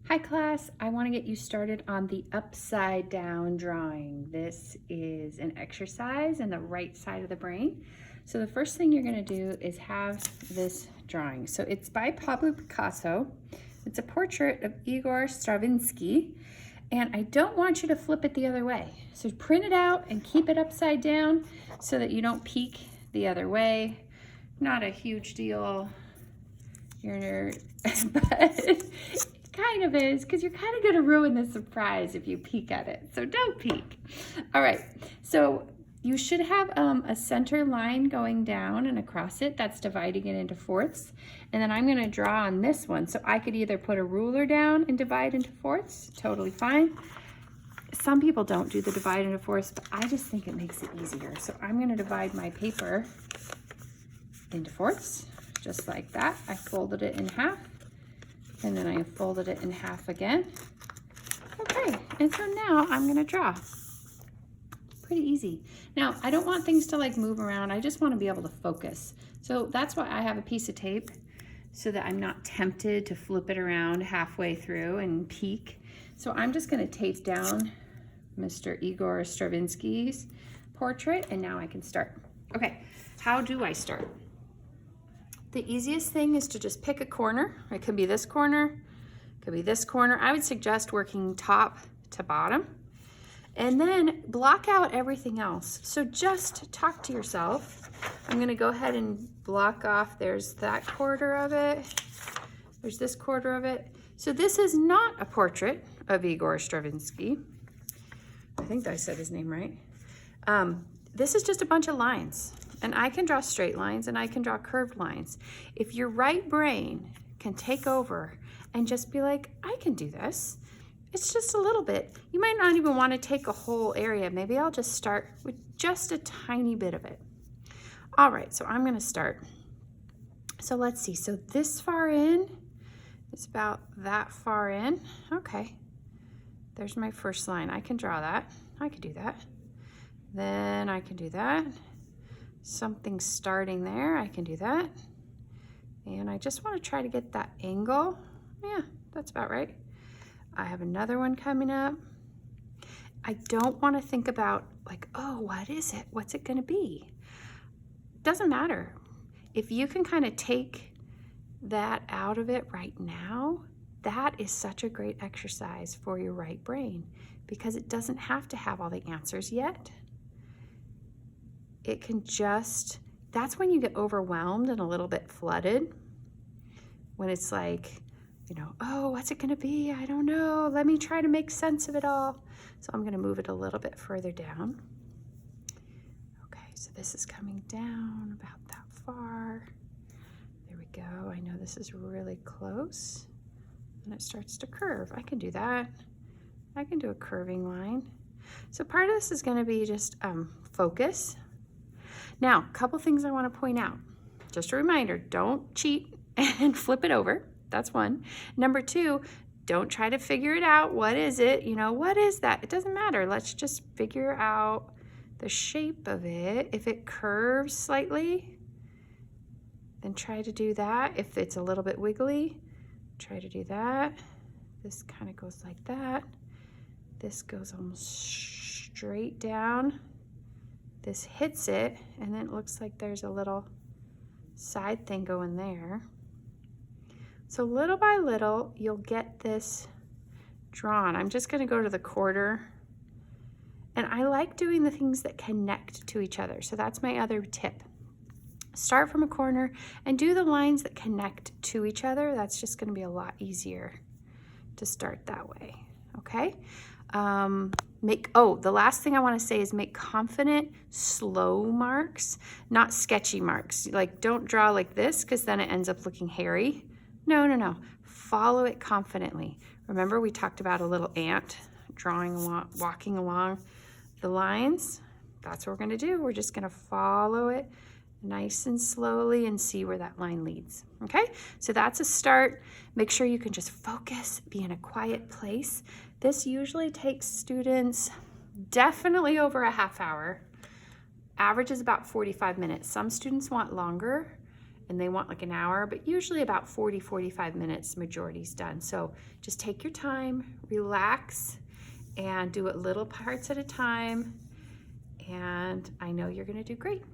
Hi class, I want to get you started on the upside down drawing. This is an exercise in the right side of the brain. So the first thing you're going to do is have this drawing. So it's by Pablo Picasso. It's a portrait of Igor Stravinsky, and I don't want you to flip it the other way. So print it out and keep it upside down so that you don't peek the other way. Not a huge deal. But kind of is, because you're kind of going to ruin the surprise if you peek at it. So don't peek. All right, so you should have a center line going down and across it that's dividing it into fourths. And then I'm going to draw on this one. So I could either put a ruler down and divide into fourths, totally fine. Some people don't do the divide into fourths, but I just think it makes it easier. So I'm going to divide my paper into fourths, just like that. I folded it in half. And then I folded it in half again. Okay, and so now I'm gonna draw. Pretty easy. Now, I don't want things to like move around. I just wanna be able to focus. So that's why I have a piece of tape so that I'm not tempted to flip it around halfway through and peek. So I'm just gonna tape down Mr. Igor Stravinsky's portrait, and now I can start. Okay, how do I start? The easiest thing is to just pick a corner. It could be this corner, it could be this corner. I would suggest working top to bottom, and then block out everything else. So just talk to yourself. I'm gonna go ahead and block off, there's that quarter of it, there's this quarter of it. So this is not a portrait of Igor Stravinsky. I think I said his name right. This is just a bunch of lines. And I can draw straight lines and I can draw curved lines. If your right brain can take over and just be like, I can do this. It's just a little bit. You might not even want to take a whole area. Maybe I'll just start with just a tiny bit of it. All right, so I'm gonna start. So let's see, so this far in, it's about that far in. Okay, there's my first line. I can draw that, I could do that. Then I can do that. Something starting there, I can do that. And I just want to try to get that angle. Yeah, that's about right. I have another one coming up. I don't want to think about like, oh, what is it? What's it going to be? Doesn't matter. If you can kind of take that out of it right now, that is such a great exercise for your right brain because it doesn't have to have all the answers yet. It can just, that's when you get overwhelmed and a little bit flooded. When it's like, you know, oh, what's it gonna be? I don't know. Let me try to make sense of it all. So I'm gonna move it a little bit further down. Okay, so this is coming down about that far. There we go. I know this is really close. And it starts to curve. I can do that. I can do a curving line. So part of this is gonna be just focus. Now, a couple things I want to point out. Just a reminder, don't cheat and flip it over. That's one. Number two, don't try to figure it out. What is it? You know, what is that? It doesn't matter. Let's just figure out the shape of it. If it curves slightly, then try to do that. If it's a little bit wiggly, try to do that. This kind of goes like that. This goes almost straight down. This hits it, and then it looks like there's a little side thing going there. So little by little, you'll get this drawn. I'm just gonna go to the quarter, and I like doing the things that connect to each other. So that's my other tip. Start from a corner and do the lines that connect to each other. That's just gonna be a lot easier to start that way, okay? The last thing I want to say is make confident, slow marks, not sketchy marks. Like, don't draw like this because then it ends up looking hairy. No. Follow it confidently. Remember we talked about a little ant walking along the lines? That's what we're going to do. We're just going to follow it nice and slowly and see where that line leads. Okay, so that's a start. Make sure you can just focus, be in a quiet place. This usually takes students definitely over a half hour. Average is about 45 minutes. Some students want longer, and they want like an hour, but usually about 40-45 minutes, majority's done. So just take your time, relax, and do it little parts at a time, and I know you're gonna do great.